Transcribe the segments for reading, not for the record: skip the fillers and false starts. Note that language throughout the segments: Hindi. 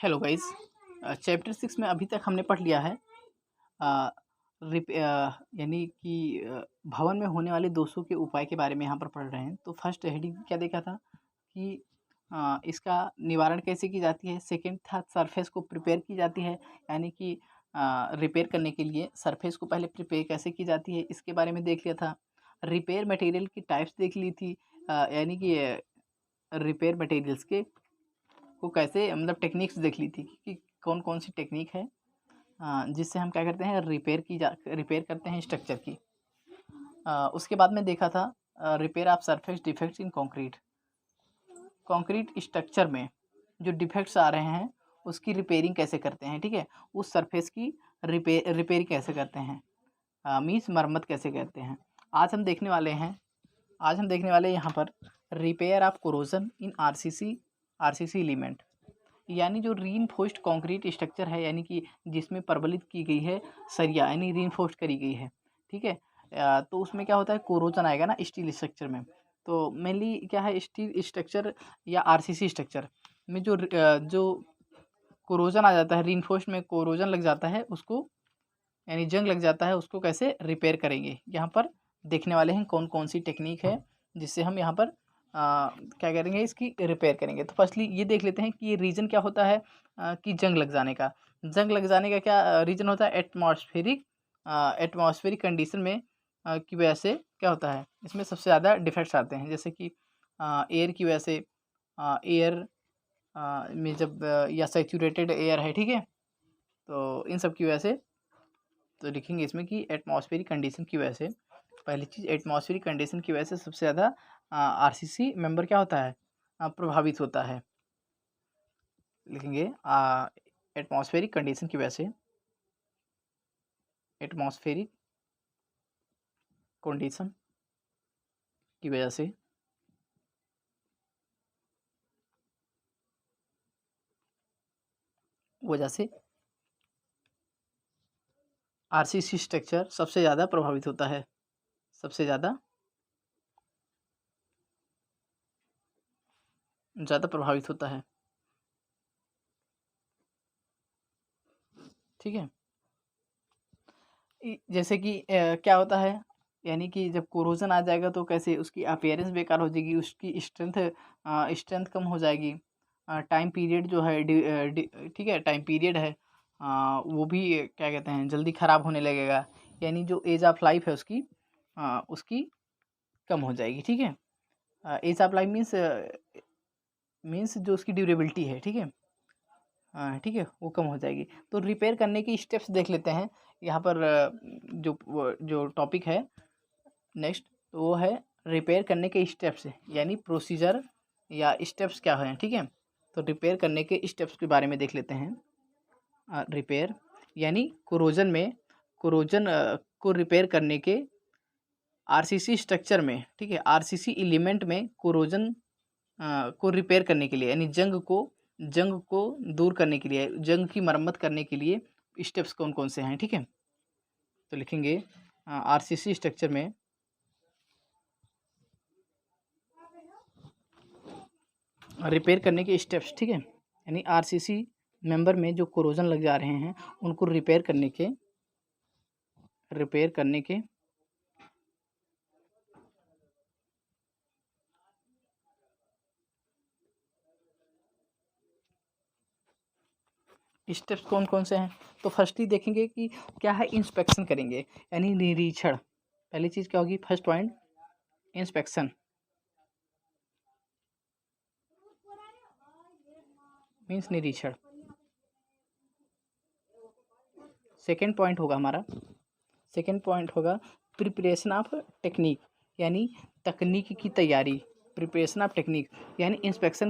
Hello guys. चैप्टर 6 में अभी तक हमने पढ़ लिया है अ, यानी कि भवन में होने वाले दोषों के उपाय के बारे में यहाँ पर पढ़ रहे हैं। तो फर्स्ट हेडिंग क्या देखा था कि इसका निवारण कैसे की जाती है। सेकंड था सरफेस को प्रिपेयर की जाती है, यानी कि रिपेयर करने के लिए सरफेस को पहले प्रिपेयर कैसे की जाती है, इसके बारे में देख लिया था। रिपेयर मटेरियल की टाइप्स देख ली थी, यानी कि रिपेयर मटेरियल्स के को कैसे मतलब टेक्निक्स देख ली थी कि कौन कौन सी टेक्निक है जिससे हम क्या करते हैं रिपेयर करते हैं स्ट्रक्चर की। उसके बाद में देखा था repair of surface defects in concrete. Concrete structure में जो डिफेक्ट्स आ रहे हैं उसकी रिपेयरिंग कैसे करते हैं, ठीक है। उस सरफेस की रिपेयरिंग कैसे करते हैं, मीन्स मरम्मत कैसे करते हैं। आज हम देखने वाले हैं यहाँ पर repair of corrosion in RCC element, यानी जो रीइंफोर्स्ड कंक्रीट स्ट्रक्चर है, यानी कि जिसमें प्रबलित की गई है सरिया, यानी रीइंफोर्स्ड करी गई है, ठीक है। तो उसमें क्या होता है, कोरोजन आएगा ना स्टील स्ट्रक्चर में। तो मेनली क्या है, स्टील स्ट्रक्चर या आरसीसी स्ट्रक्चर में जो कोरोजन आ जाता है, रीइंफोर्स्ड में कोरोजन लग जाता है उसको, यानी जंग लग जाता है उसको कैसे रिपेयर करेंगे, यहाँ पर देखने वाले हैं कौन कौन सी टेक्निक है जिससे हम यहाँ पर क्या करेंगे, इसकी रिपेयर करेंगे। तो फर्स्टली ये देख लेते हैं कि ये रीज़न क्या होता है कि जंग लग जाने का। जंग लग जाने का क्या रीज़न होता है, एटमॉस्फेरिक कंडीशन में की वजह से क्या होता है, इसमें सबसे ज़्यादा डिफेक्ट्स आते हैं। जैसे कि एयर की वजह से, एयर में जब या सैचुरेटेड एयर है, ठीक है, तो इन सब की वजह से तो लिखेंगे इसमें कि एटमॉस्फेरिक कंडीशन की वजह से, पहली चीज़ एटमॉस्फेरिक कंडीशन की वजह से सबसे ज़्यादा आरसीसी मेंबर क्या होता है, प्रभावित होता है। लिखेंगे एटमॉस्फेरिक कंडीशन की वजह से, एटमॉस्फेरिक कंडीशन की वजह से आरसीसी स्ट्रक्चर सबसे ज़्यादा प्रभावित होता है, सबसे ज़्यादा प्रभावित होता है, ठीक है। जैसे कि क्या होता है, यानी कि जब कोरोजन आ जाएगा तो कैसे उसकी अपीयरेंस बेकार हो जाएगी, उसकी स्ट्रेंथ कम हो जाएगी। टाइम पीरियड जो है ठीक है, टाइम पीरियड है वो भी क्या कहते हैं जल्दी ख़राब होने लगेगा, यानी जो एज ऑफ लाइफ है उसकी कम हो जाएगी, ठीक है। एज ऑफ लाइफ मीन्स जो उसकी ड्यूरेबिलिटी है, ठीक है, हाँ ठीक है, वो कम हो जाएगी। तो रिपेयर करने की स्टेप्स देख लेते हैं यहाँ पर। जो टॉपिक है नेक्स्ट, तो वो है रिपेयर करने के स्टेप्स, यानी प्रोसीजर या स्टेप्स क्या हैं, ठीक है। तो रिपेयर करने के स्टेप्स के बारे में देख लेते हैं। रिपेयर यानी कोरोजन को रिपेयर करने के आरसीसी स्ट्रक्चर में, ठीक है, आरसीसी एलिमेंट में कोरोजन को रिपेयर करने के लिए, यानी जंग को दूर करने के लिए, जंग की मरम्मत करने के लिए स्टेप्स कौन कौन से हैं, ठीक है। तो लिखेंगे आरसीसी स्ट्रक्चर में रिपेयर करने के स्टेप्स, ठीक है, यानी आरसीसी मेंबर में जो कोरोजन लग जा रहे हैं उनको रिपेयर करने के स्टेप्स कौन कौन से हैं। तो फर्स्टली देखेंगे कि क्या है, इंस्पेक्शन करेंगे, यानी निरीक्षण। पहली चीज़ क्या होगी, फर्स्ट पॉइंट इंस्पेक्शन मीन्स निरीक्षण। सेकेंड पॉइंट होगा प्रिपरेशन ऑफ टेक्निक, यानी तकनीक की तैयारी। प्रिपरेशन ऑफ टेक्निक यानी इंस्पेक्शन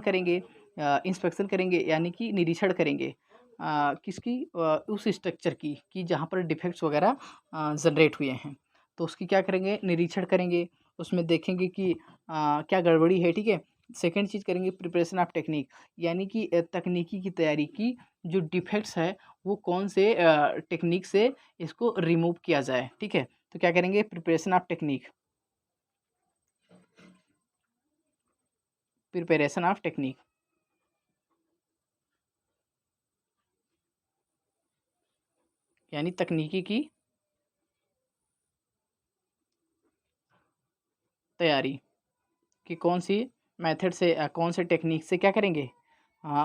करेंगे यानी कि निरीक्षण करेंगे किसकी, उस स्ट्रक्चर की कि जहाँ पर डिफेक्ट्स वगैरह जनरेट हुए हैं, तो उसकी क्या करेंगे, निरीक्षण करेंगे। उसमें देखेंगे कि क्या गड़बड़ी है, ठीक है। सेकेंड चीज़ करेंगे प्रिपरेशन ऑफ टेक्निक, यानी कि तकनीकी की तैयारी की, जो डिफेक्ट्स है वो कौन से टेक्निक से इसको रिमूव किया जाए, ठीक है। तो क्या करेंगे, प्रिपरेशन ऑफ टेक्निक, यानी तकनीकी की तैयारी कि कौन सी मेथड से कौन से टेक्निक से क्या करेंगे,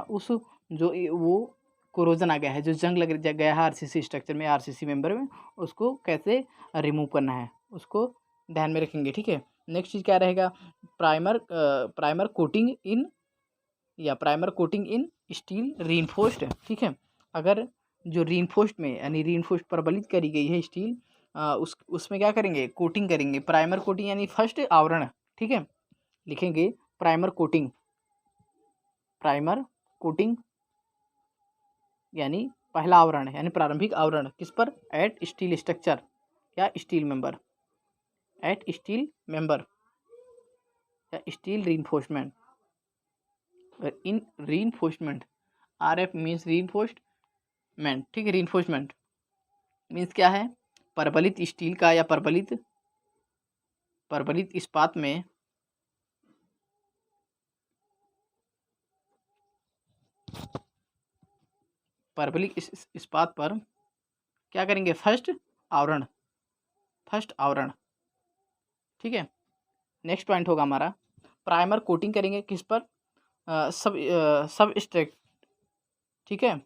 उस जो वो कोरोजन आ गया है, जो जंग लग गया है आरसीसी स्ट्रक्चर में, आरसीसी मेंबर में, उसको कैसे रिमूव करना है, उसको ध्यान में रखेंगे। ठीक है। नेक्स्ट चीज़ क्या रहेगा, प्राइमर कोटिंग इन या प्राइमर कोटिंग इन स्टील रीइंफोर्स्ड। ठीक है। अगर जो रीइंफोर्स्ड में यानी रीइंफोर्स्ड प्रबलित करी गई है स्टील, उसमें क्या करेंगे, कोटिंग करेंगे। प्राइमर कोटिंग यानी फर्स्ट आवरण। ठीक है। लिखेंगे प्राइमर कोटिंग, प्राइमर कोटिंग यानी पहला आवरण यानी प्रारंभिक आवरण किस पर, एट स्टील स्ट्रक्चर या steel member, at steel member या steel reinforcement, in reinforcement, R F means reinforcement. ठीक है। रीइंफोर्समेंट मीन्स क्या है, प्रबलित स्टील का या प्रबलित इस्पात में प्रबलित इस्पात पर क्या करेंगे, फर्स्ट आवरण, फर्स्ट आवरण। ठीक है। नेक्स्ट पॉइंट होगा हमारा, प्राइमर कोटिंग करेंगे किस पर, सब स्ट्रक्ट। ठीक है।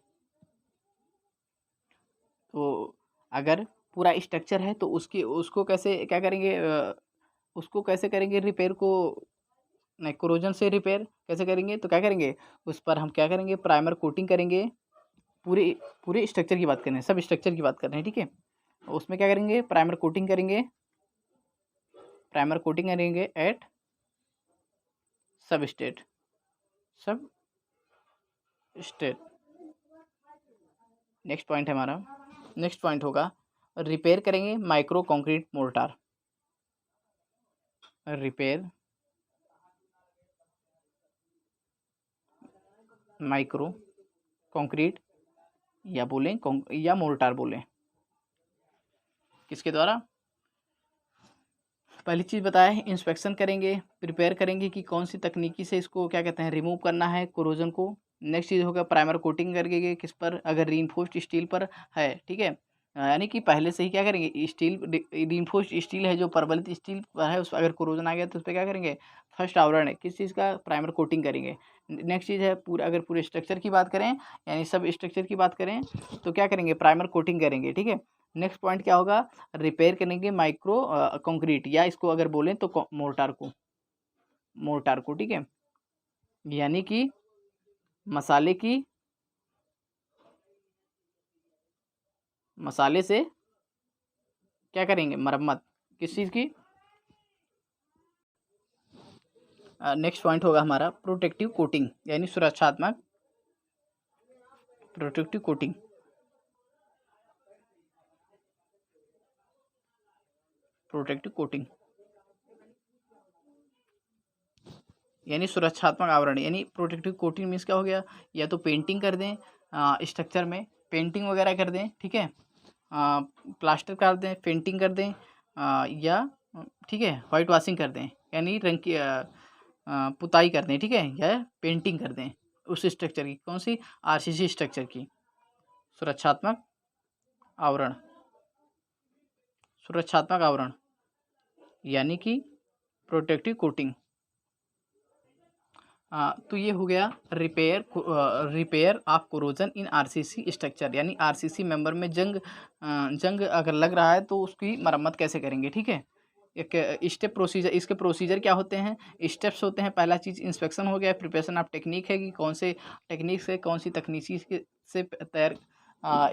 तो अगर पूरा स्ट्रक्चर है तो उसको कैसे क्या करेंगे, उसको कैसे करेंगे रिपेयर को, नहीं कोरोजन से रिपेयर कैसे करेंगे, तो क्या करेंगे उस पर हम क्या करेंगे, प्राइमर कोटिंग करेंगे। पूरे पूरे स्ट्रक्चर की बात कर रहे हैं, सब स्ट्रक्चर की बात कर रहे हैं। ठीक है। उसमें क्या करेंगे, प्राइमर कोटिंग करेंगे, प्राइमर कोटिंग करेंगे एट सब स्टेट, सब स्टेट। नेक्स्ट पॉइंट है हमारा, नेक्स्ट पॉइंट होगा रिपेयर करेंगे micro concrete mortar, repair micro concrete या बोलें या मोर्टार बोलें, किसके द्वारा, पहली चीज़ बताया है इंस्पेक्शन करेंगे, प्रिपेयर करेंगे कि कौन सी तकनीकी से इसको क्या कहते हैं रिमूव करना है कोरोजन को। नेक्स्ट चीज़ होगा प्राइमर कोटिंग करके किस पर, अगर रीइंफोर्स्ड स्टील पर है। ठीक है। यानी कि पहले से ही क्या करेंगे, स्टील रीइंफोर्स्ड स्टील है जो प्रबलित स्टील पर है, उस पर अगर कोरोजन आ गया तो उस पर क्या करेंगे, फर्स्ट आवरण है किस चीज़ का, प्राइमर कोटिंग करेंगे। नेक्स्ट चीज़ है पूरा, अगर पूरे स्ट्रक्चर की बात करें यानी सब स्ट्रक्चर की बात करें तो क्या करेंगे, प्राइमर कोटिंग करेंगे। ठीक है। नेक्स्ट पॉइंट क्या होगा, रिपेयर करेंगे माइक्रो कंक्रीट या इसको अगर बोलें तो मोर्टार को, मोर्टार को। ठीक है। यानी कि मसाले की, मसाले से क्या करेंगे, मरम्मत किस चीज़ की। नेक्स्ट पॉइंट होगा हमारा प्रोटेक्टिव कोटिंग यानी सुरक्षात्मक, प्रोटेक्टिव कोटिंग प्रोटेक्टिव कोटिंग यानी सुरक्षात्मक आवरण। यानी प्रोटेक्टिव कोटिंग मीन्स क्या हो गया, या तो पेंटिंग कर दें स्ट्रक्चर में, पेंटिंग वगैरह कर दें। ठीक है। प्लास्टर कर दें, पेंटिंग कर दें, या ठीक है वाइट वॉशिंग कर दें यानी रंग की पुताई कर दें। ठीक है। या पेंटिंग कर दें उस स्ट्रक्चर की, कौन सी, आरसीसी स्ट्रक्चर की। सुरक्षात्मक आवरण, सुरक्षात्मक आवरण यानी कि प्रोटेक्टिव कोटिंग। तो ये हो गया repair of corrosion in RCC structure, यानी आरसीसी मेंबर में जंग अगर लग रहा है तो उसकी मरम्मत कैसे करेंगे। ठीक है। एक स्टेप प्रोसीजर, इसके प्रोसीजर क्या होते हैं, स्टेप्स होते हैं। पहला चीज़ इंस्पेक्शन हो गया, प्रिपरेशन ऑफ टेक्निक है कि कौन से टेक्निक से कौन सी तकनीकी से तैयार,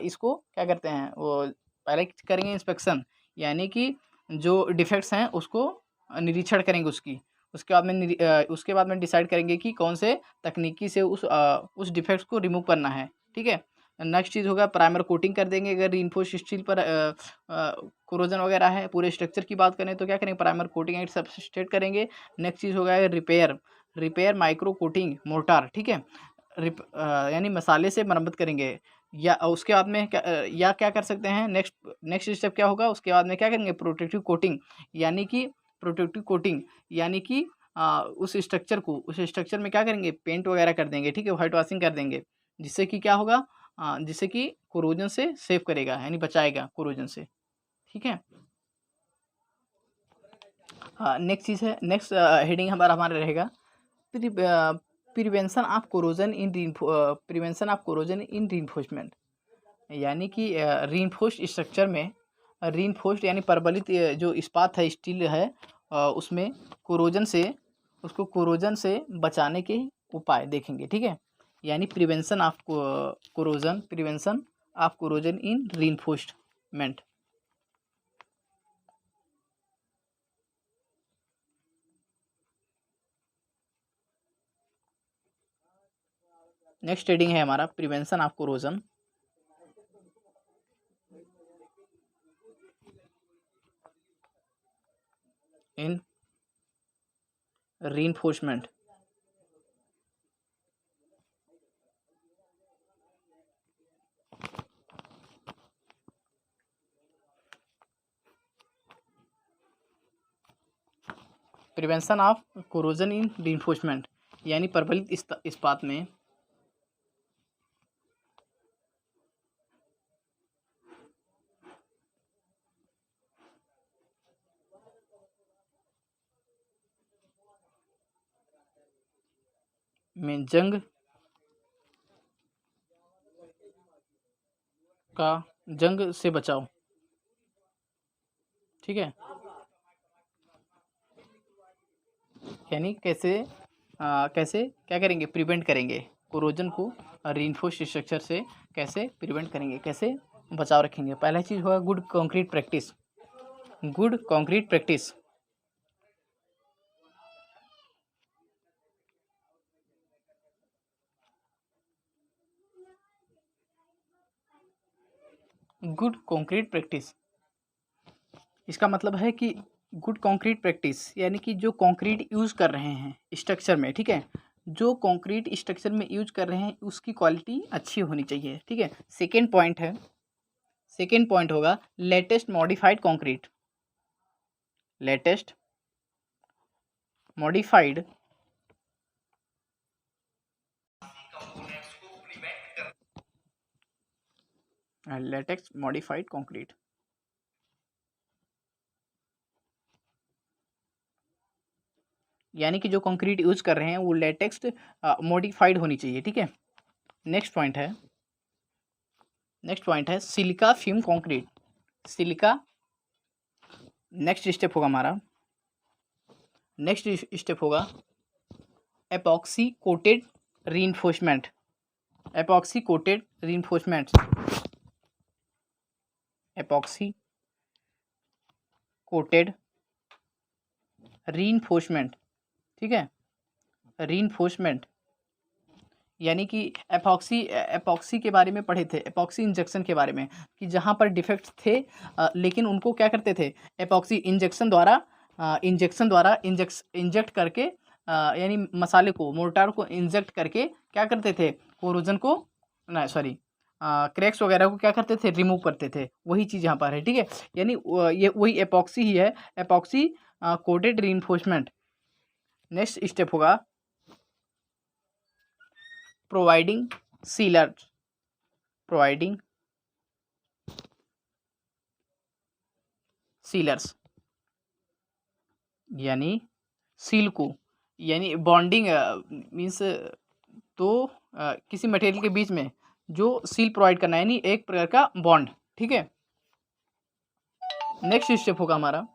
इसको क्या करते हैं वो पहले करेंगे इंस्पेक्शन, यानी कि जो डिफेक्ट्स हैं उसको निरीक्षण करेंगे उसकी। उसके बाद में डिसाइड करेंगे कि कौन से तकनीकी से उस डिफेक्ट्स को रिमूव करना है। ठीक है। नेक्स्ट चीज़ होगा प्राइमर कोटिंग कर देंगे, अगर रीइंफोर्स्ड स्टील पर कोरोजन वगैरह है। पूरे स्ट्रक्चर की बात करें तो क्या करेंगे, प्राइमर कोटिंग एंड सबस्ट्रेट करेंगे। नेक्स्ट चीज़ होगा रिपेयर माइक्रो कोटिंग मोर्टार। ठीक है। यानी मसाले से मरम्मत करेंगे, या उसके बाद में या क्या कर सकते हैं, नेक्स्ट स्टेप क्या होगा, उसके बाद में क्या करेंगे, प्रोटेक्टिव कोटिंग यानी कि प्रोटेक्टिव कोटिंग यानी कि उस स्ट्रक्चर में क्या करेंगे, पेंट वगैरह कर देंगे। ठीक है। वाइट वॉशिंग कर देंगे, जिससे कि क्या होगा, जिससे कि कोरोजन से सेव करेगा, यानी बचाएगा कोरोजन से। ठीक है। नेक्स्ट चीज़ है, नेक्स्ट हेडिंग हमारा रहेगा prevention of corrosion in prevention of corrosion in reinforcement. यानी कि रीइंफोर्स्ड स्ट्रक्चर में रीइंफोर्स्ड यानी प्रबलित जो इस्पात है, स्टील है, उसमें कोरोजन से उसको कोरोजन से बचाने के उपाय देखेंगे। ठीक है। यानी prevention of prevention of corrosion in reinforcement. Next heading है हमारा prevention of corrosion in reinforcement. Prevention of corrosion in reinforcement यानी प्रबलित इस्पात में जंग से बचाओ। ठीक है। यानी कैसे कैसे क्या करेंगे, प्रिवेंट करेंगे कोरोजन को रीइंफोर्स्ड स्ट्रक्चर से, कैसे प्रिवेंट करेंगे, कैसे बचाव रखेंगे। पहला चीज़ होगा good concrete practice. Good concrete practice good concrete practice इसका मतलब है कि गुड कंक्रीट प्रैक्टिस यानी कि जो कंक्रीट यूज़ कर रहे हैं स्ट्रक्चर में, ठीक है, जो कंक्रीट स्ट्रक्चर में यूज कर रहे हैं उसकी क्वालिटी अच्छी होनी चाहिए। ठीक है। सेकेंड पॉइंट होगा latest modified concrete. Latest modified concrete यानी कि जो कंक्रीट यूज कर रहे हैं वो लेटेक्स्ट मॉडिफाइड होनी चाहिए। ठीक है। नेक्स्ट पॉइंट है silica fume concrete. Silica next step होगा epoxy coated reinforcement. Epoxy coated reinforcement epoxy coated reinforcement. ठीक है। रीइंफोर्समेंट यानी कि एपॉक्सी के बारे में पढ़े थे, एपॉक्सी इंजेक्शन के बारे में, कि जहाँ पर डिफेक्ट थे लेकिन उनको क्या करते थे, एपॉक्सी इंजेक्शन द्वारा इंजेक्ट करके यानी मसाले को, मोर्टार को इंजेक्ट करके क्या करते थे, कोरोजन को ना सॉरी क्रैक्स वगैरह को क्या करते थे, रिमूव करते थे। वही चीज़ यहाँ पर है। ठीक है। यानी ये वही एपॉक्सी ही है, epoxy coated reinforcement. Next step होगा प्रोवाइडिंग सीलर्स यानी सील को, यानी बॉन्डिंग मीन्स तो किसी मटेरियल के बीच में जो सील प्रोवाइड करना है, यानी एक प्रकार का बॉन्ड। ठीक है। नेक्स्ट स्टेप होगा हमारा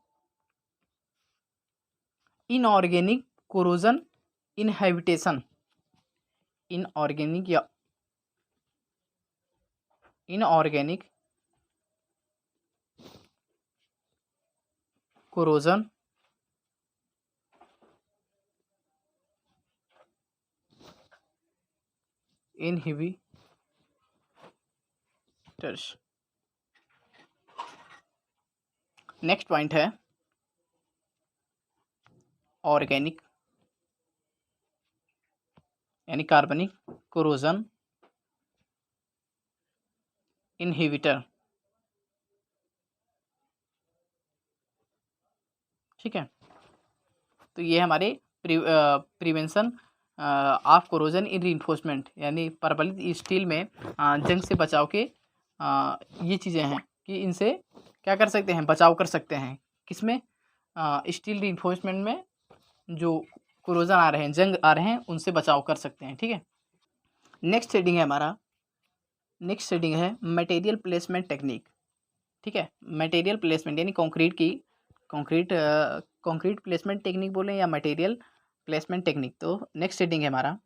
inorganic corrosion inhabitation. Inorganic corrosion inhibitors. Next point है ऑर्गेनिक यानी कार्बनिक कोरोजन इनहिबिटर। ठीक है। तो ये हमारे prevention of corrosion in reinforcement, यानी प्रबलित स्टील में जंग से बचाव के ये चीज़ें हैं कि इनसे क्या कर सकते हैं, बचाव कर सकते हैं। किसमें? स्टील रीइंफोर्समेंट में जो कोरोजन आ रहे हैं, जंग आ रहे हैं, उनसे बचाव कर सकते हैं। ठीक है, नेक्स्ट हेडिंग है हमारा, नेक्स्ट हेडिंग है मटेरियल प्लेसमेंट टेक्निक। ठीक है, मटेरियल प्लेसमेंट यानी कंक्रीट प्लेसमेंट टेक्निक बोलें या मटेरियल प्लेसमेंट टेक्निक। तो नेक्स्ट हेडिंग है हमारा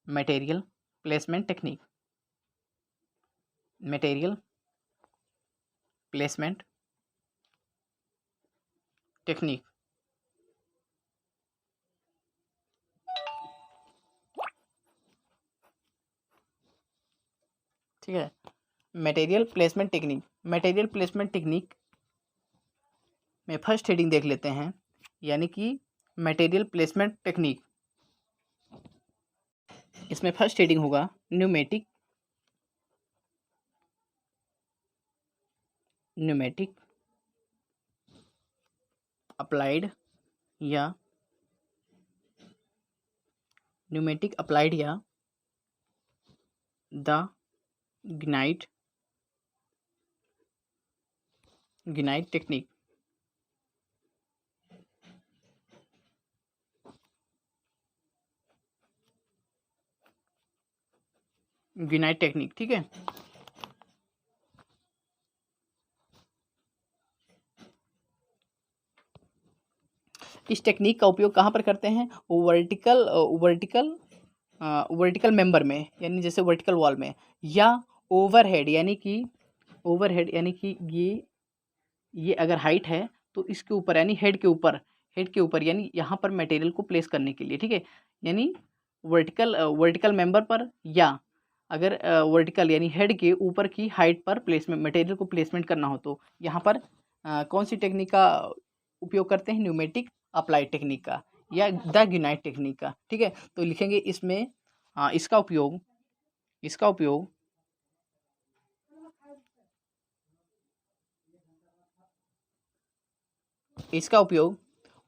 material placement technique, material placement technique. ठीक है, material placement technique, material placement technique में फर्स्ट हेडिंग देख लेते हैं, यानी कि मटेरियल प्लेसमेंट टेक्निक। इसमें फर्स्ट हेडिंग होगा न्यूमेटिक अप्लाइड या न्यूमेटिक अप्लाइड या द गिनाइट टेक्निक। गिनाइट टेक्निक। ठीक है, इस टेक्निक का उपयोग कहाँ पर करते हैं? वर्टिकल मेंबर में, यानी जैसे वर्टिकल वॉल में, या ओवरहेड यानी कि ये अगर हाइट है तो इसके ऊपर यानी हेड के ऊपर यानी यहाँ पर मटेरियल को प्लेस करने के लिए। ठीक है, यानी वर्टिकल मेंबर पर, या अगर वर्टिकल यानी हेड के ऊपर की हाइट पर प्लेसमेंट मटेरियल को प्लेसमेंट करना हो तो यहाँ पर कौन सी टेक्निक का उपयोग करते हैं? न्यूमेटिक अप्लाइड टेक्निक का या द गिनाइट टेक्निक का। ठीक है, तो लिखेंगे इसमें इसका उपयोग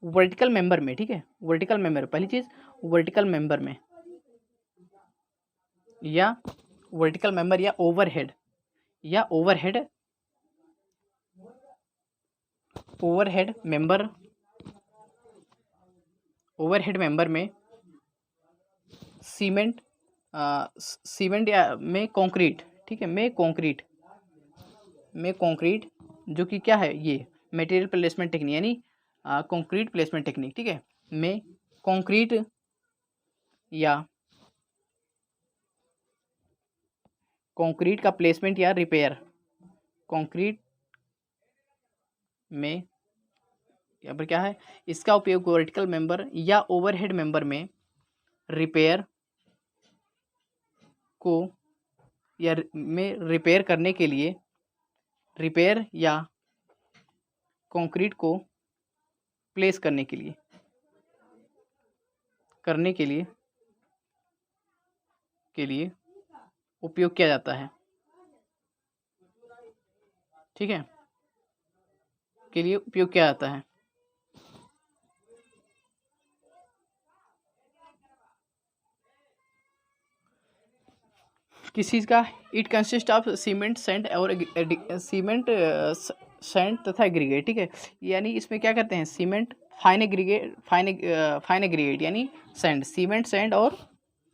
वर्टिकल मेंबर में। ठीक है, वर्टिकल मेंबर, पहली चीज वर्टिकल मेंबर में, या वर्टिकल मेंबर या ओवरहेड मेंबर में सीमेंट या में कंक्रीट। ठीक है, में कंक्रीट जो कि क्या है, ये मटेरियल प्लेसमेंट टेक्निक यानी कंक्रीट प्लेसमेंट टेक्निक। ठीक है, में कंक्रीट या कंक्रीट का प्लेसमेंट या रिपेयर, कंक्रीट में यहाँ पर क्या है, इसका उपयोग वर्टिकल मेंबर या ओवरहेड मेंबर में रिपेयर को या रिपेयर करने के लिए, रिपेयर या कंक्रीट को प्लेस करने के लिए उपयोग किया जाता है। ठीक है, के लिए उपयोग किया जाता है। किस चीज़ का? It consist of cement sand और सीमेंट सैंड तथा एग्रीगेट। ठीक है, यानी इसमें क्या करते हैं? सीमेंट, फाइन एग्रीगेट यानी सैंड, सीमेंट सैंड और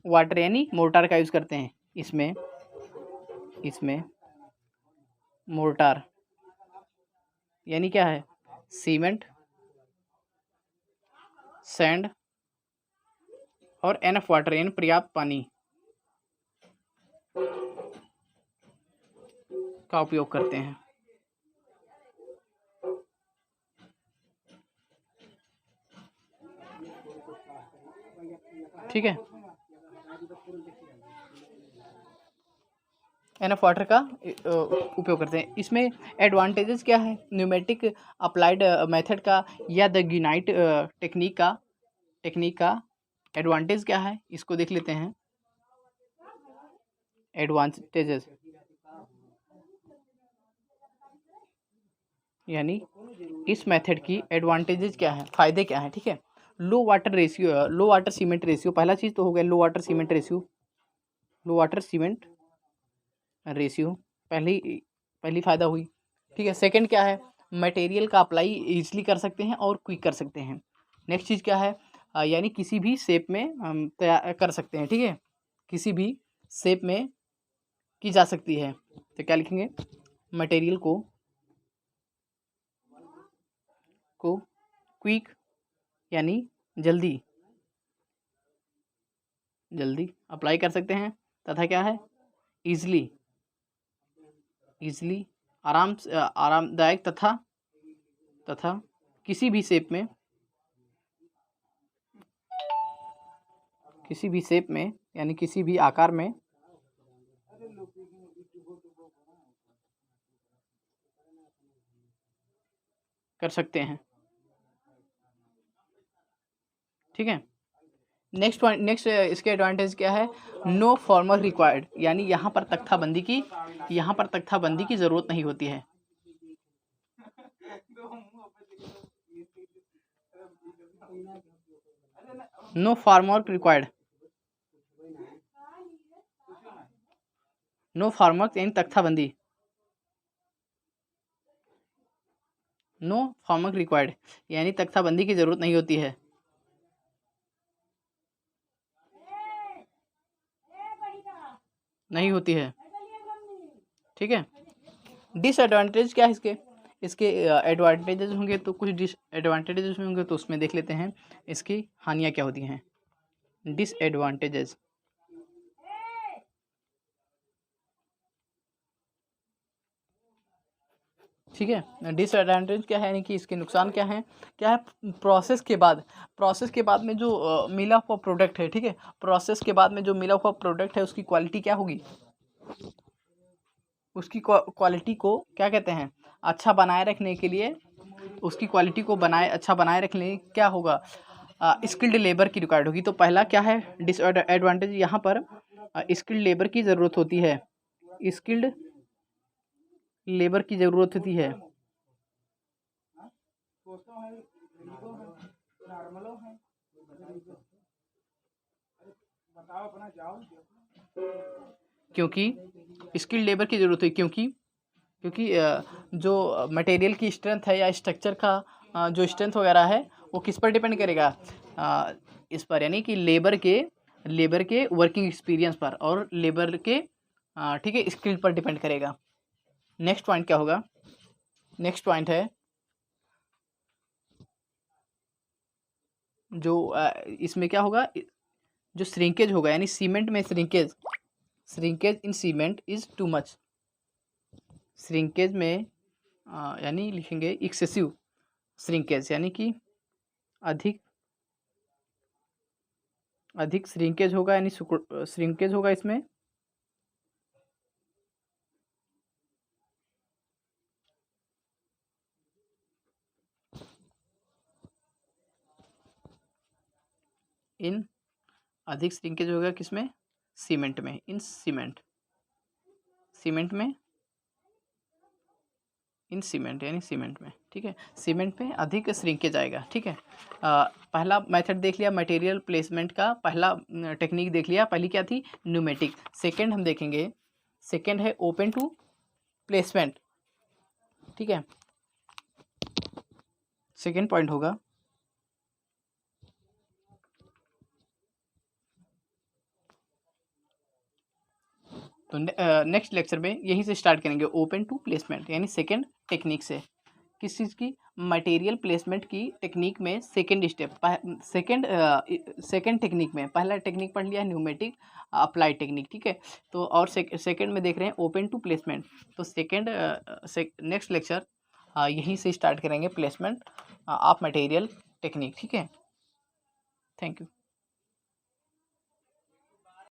वाटर यानी मोर्टार का यूज़ करते हैं। इसमें मोर्टार यानी क्या है? सीमेंट, सैंड और एनफ वाटर यानी पर्याप्त पानी का उपयोग करते हैं। ठीक है, एनफ वाटर का उपयोग करते हैं। इसमें एडवांटेजेस क्या है न्यूमेटिक अप्लाइड मेथड का या द गिनाइट टेक्निक का एडवांटेज क्या है, इसको देख लेते हैं। एडवांटेजेस यानी इस मेथड की एडवांटेजेस क्या है, फायदे क्या हैं। ठीक है, लो वाटर रेशियो, लो वाटर सीमेंट रेशियो, पहला चीज़ तो हो गया लो वाटर सीमेंट रेशियो, लो वाटर सीमेंट रेशियो पहली फ़ायदा हुई, ठीक है। सेकंड क्या है, मटेरियल का अप्लाई ईजिली कर सकते हैं और क्विक कर सकते हैं। नेक्स्ट चीज़ क्या है, यानी किसी भी शेप में हम तैयार कर सकते हैं, ठीक है, किसी भी शेप में की जा सकती है। तो क्या लिखेंगे, मटेरियल को क्विक यानी जल्दी अप्लाई कर सकते हैं, तथा क्या है, ईजिली आरामदायक तथा किसी भी शेप में यानी किसी भी आकार में कर सकते हैं, ठीक है। नेक्स्ट इसके एडवांटेज क्या है, नो फॉर्मल रिक्वायर्ड, यानी यहाँ पर तख्ताबंदी की ज़रूरत नहीं होती है। No formwork required, no formwork यानी तख्ताबंदी, नो फॉर्मवर्क रिक्वायर्ड यानी तख्ताबंदी की ज़रूरत नहीं होती है। नहीं होती है, ठीक है। डिसएडवांटेज क्या है इसके एडवांटेजेस होंगे तो कुछ डिसएडवांटेजेस होंगे, तो उसमें देख लेते हैं इसकी हानियाँ क्या होती हैं। डिसएडवांटेजेस, ठीक है। डिसएडवांटेज क्या है, यानी कि इसके नुकसान क्या है प्रोसेस के बाद में जो मिला हुआ प्रोडक्ट है, ठीक है, प्रोसेस के बाद में जो मिला हुआ प्रोडक्ट है उसकी क्वालिटी क्या होगी, उसकी क्वालिटी को क्या कहते हैं, अच्छा बनाए रखने के लिए उसकी क्वालिटी को अच्छा बनाए रखने क्या होगा, स्किल्ड लेबर की रिक्वायर्ड होगी। तो पहला क्या है डिसएडवांटेज, यहाँ पर स्किल्ड लेबर की ज़रूरत होती है, स्किल्ड लेबर की ज़रूरत होती है, क्योंकि स्किल्ड लेबर की ज़रूरत है, क्योंकि जो मटेरियल की स्ट्रेंथ है या स्ट्रक्चर का जो स्ट्रेंथ वगैरह है वो किस पर डिपेंड करेगा, इस पर, यानी कि लेबर के वर्किंग एक्सपीरियंस पर और लेबर के ठीक है स्किल पर डिपेंड करेगा। नेक्स्ट पॉइंट क्या होगा, नेक्स्ट पॉइंट है जो इसमें क्या होगा, जो श्रिंकेज होगा, यानी सीमेंट में shrinkage in cement is too much, shrinkage में यानी लिखेंगे एक्सेसिव श्रिंकेज, यानी कि अधिक श्रिंकेज होगा, यानी श्रिंकेज होगा इसमें अधिक श्रिंकेज होगा किसमें, सीमेंट में, इन सीमेंट यानी सीमेंट में, ठीक है, सीमेंट में अधिक श्रिंकेज आएगा, ठीक है। पहला मेथड देख लिया मटेरियल प्लेसमेंट का, पहला टेक्निक देख लिया, पहली क्या थी न्यूमेटिक। सेकंड हम देखेंगे, सेकंड है ओपन टू प्लेसमेंट, ठीक है, सेकंड पॉइंट होगा। तो नेक्स्ट लेक्चर में यहीं से स्टार्ट करेंगे, ओपन टू प्लेसमेंट यानी सेकंड टेक्निक से, किस चीज़ की, मटेरियल प्लेसमेंट की टेक्निक में सेकंड स्टेप, सेकंड टेक्निक में पहला टेक्निक पढ़ लिया है न्यूमेटिक अप्लाइड टेक्निक, ठीक है। तो और सेकंड में देख रहे हैं ओपन टू प्लेसमेंट, तो सेकंड नेक्स्ट लेक्चर यहीं से स्टार्ट करेंगे प्लेसमेंट ऑफ मटेरियल टेक्निक, ठीक है। Thank you.